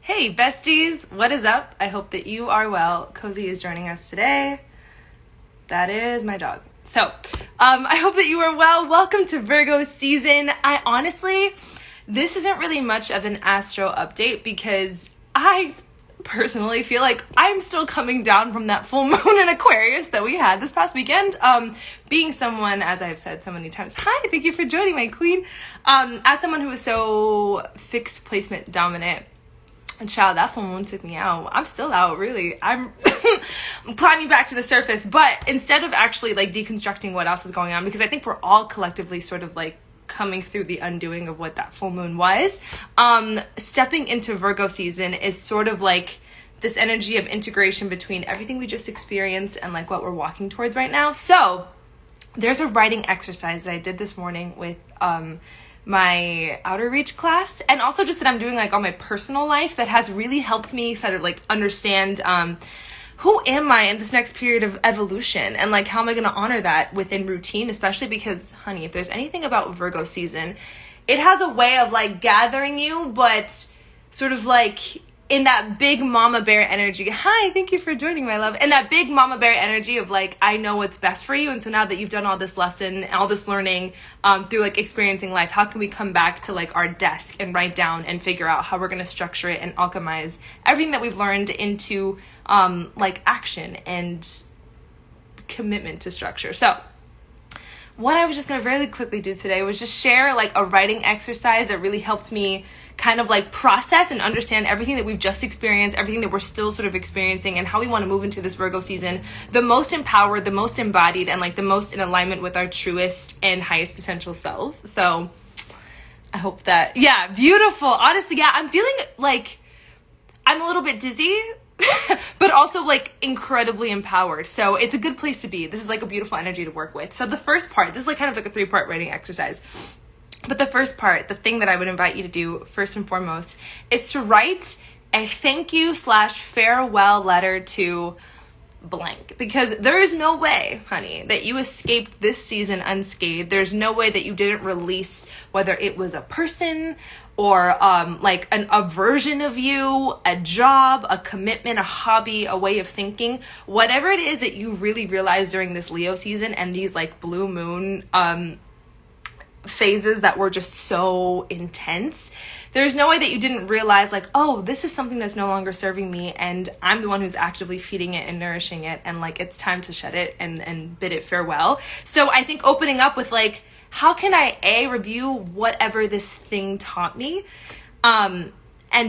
Hey besties, what is up? I hope that you are well. Cozy is joining us today. That is my dog. So, I hope that you are well. Welcome to Virgo season. This isn't really much of an astro update because I personally feel like I'm still coming down from that full moon in Aquarius that we had this past weekend. Being someone, as I've said so many times, hi, thank you for joining, my queen. As someone who is so fixed placement dominant, and child, that full moon took me out. I'm still out, really. I'm climbing back to the surface. But instead of actually like deconstructing what else is going on, because I think we're all collectively sort of like coming through the undoing of what that full moon was, stepping into Virgo season is sort of like this energy of integration between everything we just experienced and like what we're walking towards right now. So there's a writing exercise that I did this morning with my outer reach class, and also just that I'm doing like on my personal life that has really helped me sort of like understand who am I in this next period of evolution, and like how am I going to honor that within routine, especially because, honey, if there's anything about Virgo season, it has a way of like gathering you, but sort of like in that big mama bear energy. Hi, thank you for joining, my love. And that big mama bear energy of like, I know what's best for you. And so now that you've done all this lesson, all this learning through like experiencing life, how can we come back to like our desk and write down and figure out how we're going to structure it and alchemize everything that we've learned into like action and commitment to structure. So what I was just going to really quickly do today was just share like a writing exercise that really helped me kind of like process and understand everything that we've just experienced, everything that we're still sort of experiencing, and how we want to move into this Virgo season the most empowered, the most embodied, and like the most in alignment with our truest and highest potential selves. So I hope that, yeah, beautiful. Honestly, yeah, I'm feeling like I'm a little bit dizzy, but also like incredibly empowered. So it's a good place to be. This is like a beautiful energy to work with. So the first part, this is like kind of like a 3-part writing exercise. But the first part, the thing that I would invite you to do first and foremost is to write a thank you / farewell letter to blank. Because there is no way, honey, that you escaped this season unscathed. There's no way that you didn't release, whether it was a person or like a version of you, a job, a commitment, a hobby, a way of thinking, whatever it is that you really realized during this Leo season and these like blue moon phases that were just so intense. There's no way that you didn't realize like, oh, this is something that's no longer serving me, and I'm the one who's actively feeding it and nourishing it, and like it's time to shed it and bid it farewell. So I think opening up with like, how can I review whatever this thing taught me, and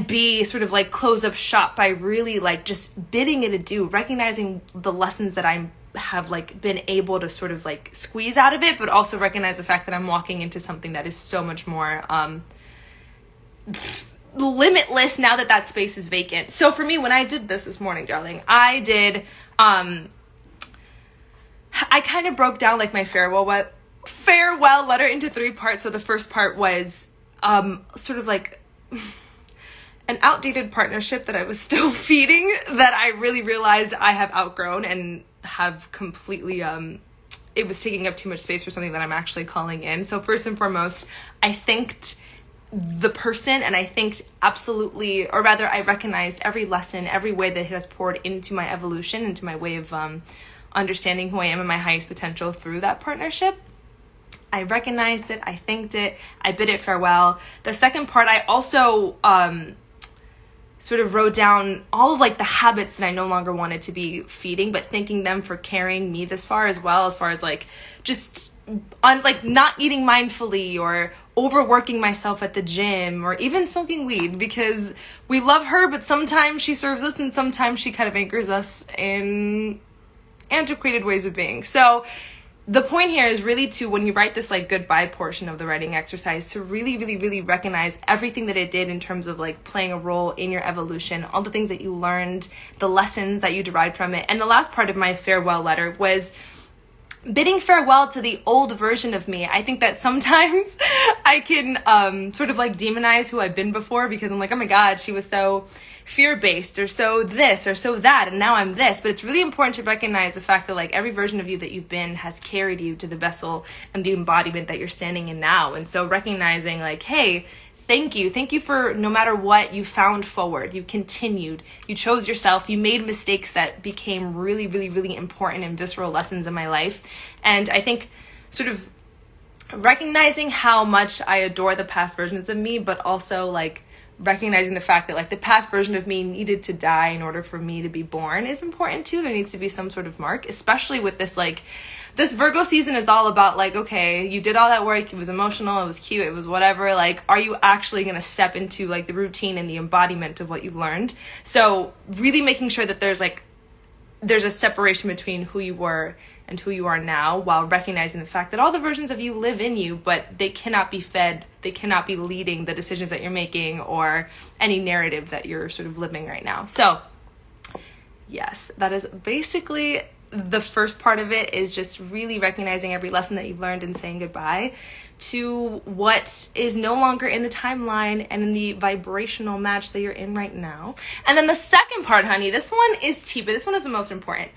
B, sort of like close up shop by really like just bidding it adieu, recognizing the lessons that I have like been able to sort of like squeeze out of it, but also recognize the fact that I'm walking into something that is so much more limitless now that that space is vacant. So for me, when I did this morning, darling, I did I kind of broke down like my farewell letter into 3 parts. So the first part was sort of like an outdated partnership that I was still feeding, that I really realized I have outgrown and have completely it was taking up too much space for something that I'm actually calling in. So first and foremost, I thanked the person, and I thanked absolutely, or rather I recognized every lesson, every way that it has poured into my evolution, into my way of understanding who I am and my highest potential through that partnership. I recognized it, I thanked it, I bid it farewell. The second part, I also sort of wrote down all of like the habits that I no longer wanted to be feeding, but thanking them for carrying me this far as well, as far as like just on like not eating mindfully or overworking myself at the gym or even smoking weed, because we love her, but sometimes she serves us and sometimes she kind of anchors us in antiquated ways of being. So the point here is really to, when you write this like goodbye portion of the writing exercise, to really, really, really recognize everything that it did in terms of like playing a role in your evolution, all the things that you learned, the lessons that you derived from it. And the last part of my farewell letter was bidding farewell to the old version of me. I think that sometimes I can sort of like demonize who I've been before, because I'm like, oh my God, she was so fear-based or so this or so that, and now I'm this. But it's really important to recognize the fact that like every version of you that you've been has carried you to the vessel and the embodiment that you're standing in now. And so recognizing like, hey, thank you. Thank you for no matter what, you found forward, you continued, you chose yourself, you made mistakes that became really, really, really important and visceral lessons in my life. And I think sort of recognizing how much I adore the past versions of me, but also like recognizing the fact that like the past version of me needed to die in order for me to be born is important too. There needs to be some sort of mark, especially with this like this Virgo season is all about like, okay, you did all that work, it was emotional, it was cute, it was whatever, like, are you actually going to step into like the routine and the embodiment of what you've learned? So really making sure that there's a separation between who you were and who you are now, while recognizing the fact that all the versions of you live in you, but they cannot be fed, they cannot be leading the decisions that you're making or any narrative that you're sort of living right now. So yes, that is basically the first part of it, is just really recognizing every lesson that you've learned and saying goodbye to what is no longer in the timeline and in the vibrational match that you're in right now. And then the second part, honey, this one is tea, but this one is the most important,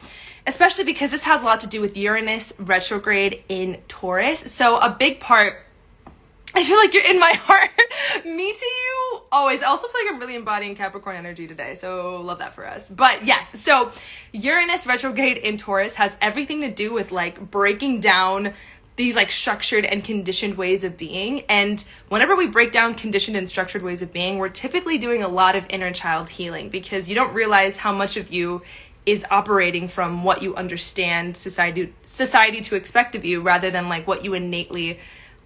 especially because this has a lot to do with Uranus retrograde in Taurus. So a big part, I feel like you're in my heart. Me to you, always. I also feel like I'm really embodying Capricorn energy today, so love that for us. But yes, so Uranus retrograde in Taurus has everything to do with like breaking down these like structured and conditioned ways of being. And whenever we break down conditioned and structured ways of being, we're typically doing a lot of inner child healing, because you don't realize how much of you is operating from what you understand society to expect of you, rather than like what you innately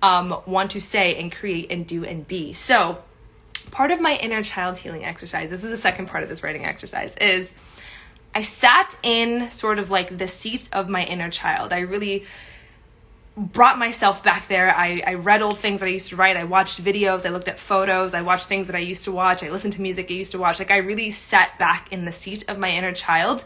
want to say and create and do and be. So part of my inner child healing exercise, this is the second part of this writing exercise, is I sat in sort of like the seat of my inner child. I really brought myself back there. I read old things that I used to write. I watched videos. I looked at photos. I watched things that I used to watch. I listened to music I used to watch. Like I really sat back in the seat of my inner child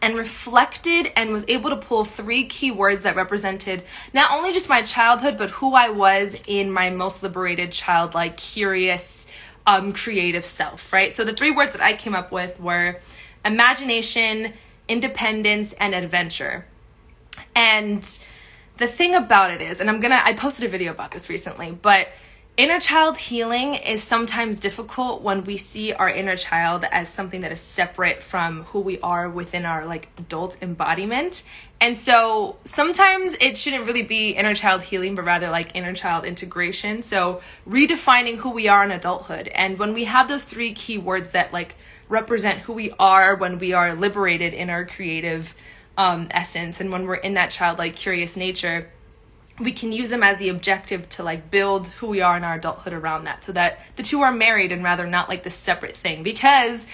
and reflected and was able to pull 3 key words that represented not only just my childhood, but who I was in my most liberated, childlike, curious, creative self, right? So the 3 words that I came up with were imagination, independence, and adventure. And the thing about it is, and I posted a video about this recently, but inner child healing is sometimes difficult when we see our inner child as something that is separate from who we are within our like adult embodiment. And so sometimes it shouldn't really be inner child healing, but rather like inner child integration. So redefining who we are in adulthood. And when we have those 3 key words that like represent who we are when we are liberated in our creative essence, and when we're in that childlike curious nature, we can use them as the objective to like build who we are in our adulthood around that, so that the 2 are married and rather not like this separate thing. Because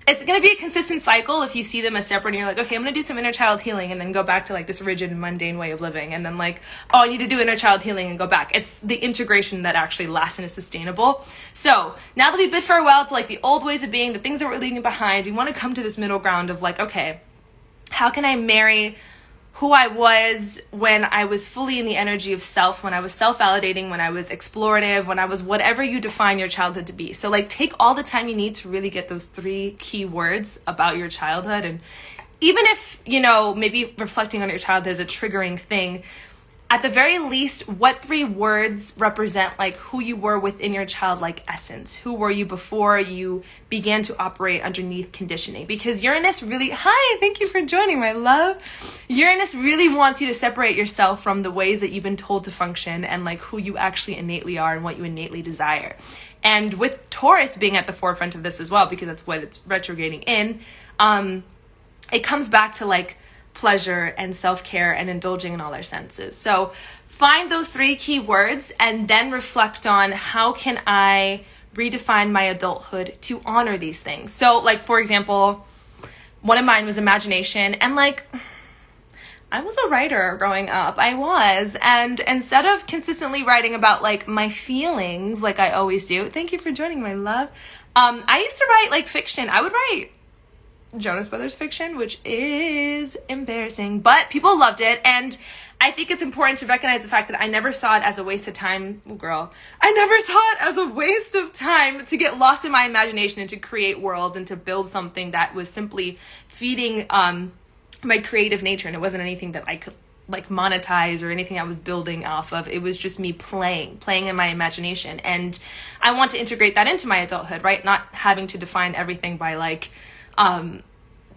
it's going to be a consistent cycle if you see them as separate and you're like, okay, I'm going to do some inner child healing and then go back to like this rigid and mundane way of living. And then like, oh, I need to do inner child healing and go back. It's the integration that actually lasts and is sustainable. So now that we bid farewell to like the old ways of being, the things that we're leaving behind, we want to come to this middle ground of like, okay, how can I marry who I was when I was fully in the energy of self, when I was self-validating, when I was explorative, when I was whatever you define your childhood to be. So like take all the time you need to really get those 3 key words about your childhood. And even if, you know, maybe reflecting on your childhood is a triggering thing, at the very least, what 3 words represent like who you were within your childlike essence? Who were you before you began to operate underneath conditioning? Because Uranus really, hi, thank you for joining, my love. Uranus really wants you to separate yourself from the ways that you've been told to function and like who you actually innately are and what you innately desire. And with Taurus being at the forefront of this as well, because that's what it's retrograding in, it comes back to like pleasure and self-care and indulging in all our senses. So find those 3 key words and then reflect on how can I redefine my adulthood to honor these things. So like, for example, one of mine was imagination. And like, I was a writer growing up. I was. And instead of consistently writing about like my feelings like I always do, thank you for joining, my love. I used to write like fiction. I would write Jonas Brothers fiction, which is embarrassing, but people loved it. And I think it's important to recognize the fact that I never saw it as a waste of time. Oh, girl. I never saw it as a waste of time to get lost in my imagination and to create worlds and to build something that was simply feeding my creative nature. And it wasn't anything that I could like monetize or anything I was building off of. It was just me playing in my imagination. And I want to integrate that into my adulthood, right? Not having to define everything by like,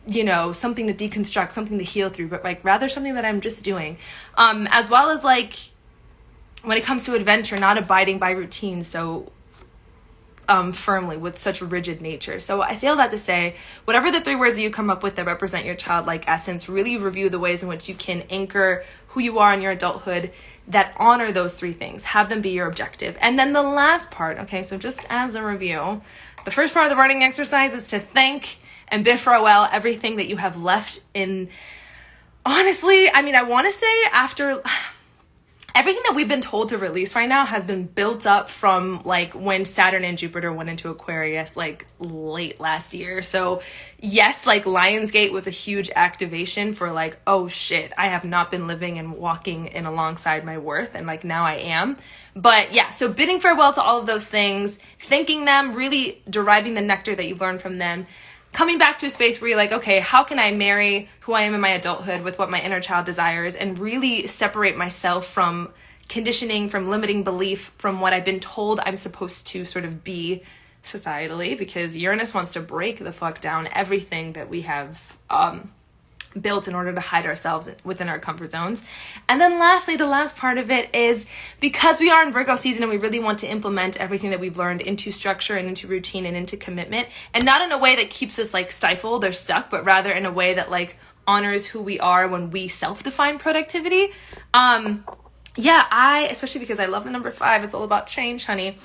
you know, something to deconstruct, something to heal through, but like rather something that I'm just doing. As well as like when it comes to adventure, not abiding by routine so firmly with such rigid nature. So I say all that to say, whatever the 3 words that you come up with that represent your childlike essence, really review the ways in which you can anchor who you are in your adulthood that honor those 3 things. Have them be your objective. And then the last part, okay, so just as a review, the first part of the writing exercise is to thank and bid farewell everything that you have left in. Honestly, I mean, I want to say after everything that we've been told to release right now has been built up from like when Saturn and Jupiter went into Aquarius like late last year. So yes, like Lionsgate was a huge activation for like, oh shit, I have not been living and walking in alongside my worth, and like now I am. But yeah, so bidding farewell to all of those things, thanking them, really deriving the nectar that you've learned from them, coming back to a space where you're like, okay, how can I marry who I am in my adulthood with what my inner child desires, and really separate myself from conditioning, from limiting belief, from what I've been told I'm supposed to sort of be societally, because Uranus wants to break the fuck down everything that we have built in order to hide ourselves within our comfort zones. And then lastly, the last part of it is because we are in Virgo season and we really want to implement everything that we've learned into structure and into routine and into commitment, and not in a way that keeps us like stifled or stuck, but rather in a way that like honors who we are when we self-define productivity. Especially because I love the number 5. It's all about change, honey.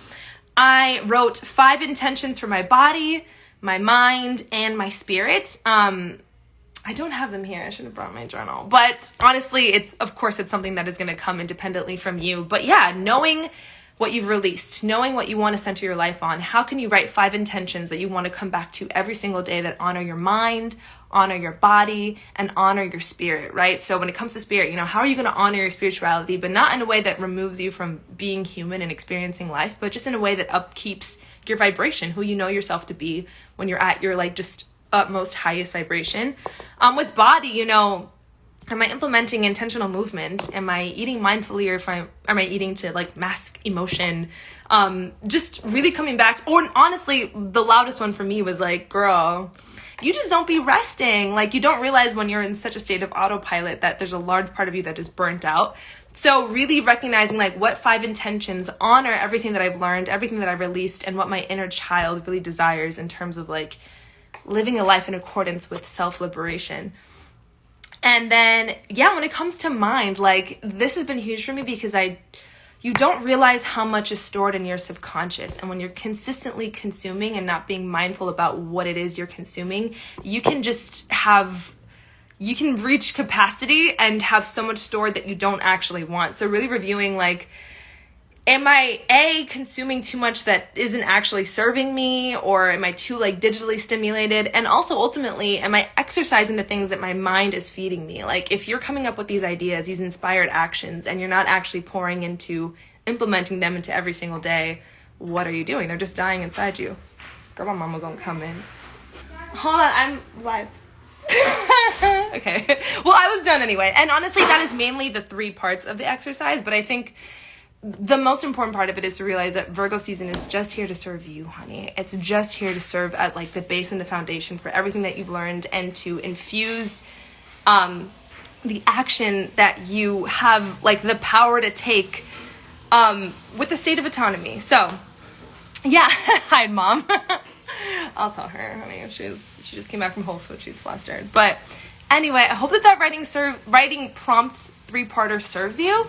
I wrote 5 intentions for my body, my mind, and my spirit. I don't have them here. I should have brought my journal. But honestly, it's something that is going to come independently from you. But yeah, knowing what you've released, knowing what you want to center your life on, how can you write 5 intentions that you want to come back to every single day that honor your mind, honor your body, and honor your spirit, right? So when it comes to spirit, you know, how are you going to honor your spirituality, but not in a way that removes you from being human and experiencing life, but just in a way that upkeeps your vibration, who you know yourself to be when you're at your like just utmost highest vibration. With body, you know, am I implementing intentional movement? Am I eating mindfully, or am I eating to like mask emotion? Just really coming back. Or honestly, the loudest one for me was like, girl, you just don't be resting. Like you don't realize when you're in such a state of autopilot that there's a large part of you that is burnt out. So really recognizing like what 5 intentions honor everything that I've learned, everything that I've released, and what my inner child really desires in terms of like living a life in accordance with self-liberation. And then, yeah, when it comes to mind, like this has been huge for me because you don't realize how much is stored in your subconscious. And when you're consistently consuming and not being mindful about what it is you're consuming, you can reach capacity and have so much stored that you don't actually want. So really reviewing like, am I consuming too much that isn't actually serving me, or am I too like digitally stimulated? And also ultimately, am I exercising the things that my mind is feeding me? Like if you're coming up with these ideas, these inspired actions, and you're not actually pouring into implementing them into every single day, what are you doing? They're just dying inside you. Girl, my mama gonna come in. Hold on, I'm live. Okay. Well, I was done anyway. And honestly, that is mainly the 3 parts of the exercise, but I think the most important part of it is to realize that Virgo season is just here to serve you, honey. It's just here to serve as like the base and the foundation for everything that you've learned, and to infuse the action that you have like the power to take with the state of autonomy. So yeah, hi mom. I'll tell her, honey. She just came back from Whole Foods. She's flustered. But anyway, I hope that writing prompt 3-parter serves you.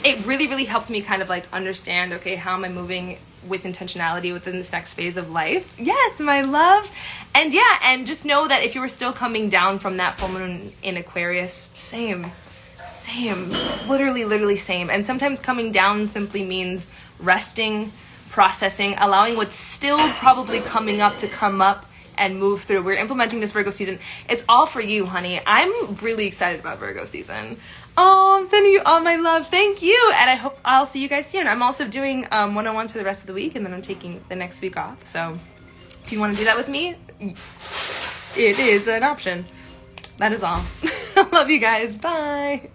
It really, really helps me kind of like understand, okay, how am I moving with intentionality within this next phase of life? Yes, my love. And yeah, and just know that if you were still coming down from that full moon in Aquarius, same, literally same. And sometimes coming down simply means resting, processing, allowing what's still probably coming up to come up and move through. We're implementing this Virgo season. It's all for you, honey. I'm really excited about Virgo season. Oh, I'm sending you all my love. Thank you. And I hope I'll see you guys soon. I'm also doing one-on-ones for the rest of the week, and then I'm taking the next week off. So if you want to do that with me, it is an option. That is all. Love you guys. Bye.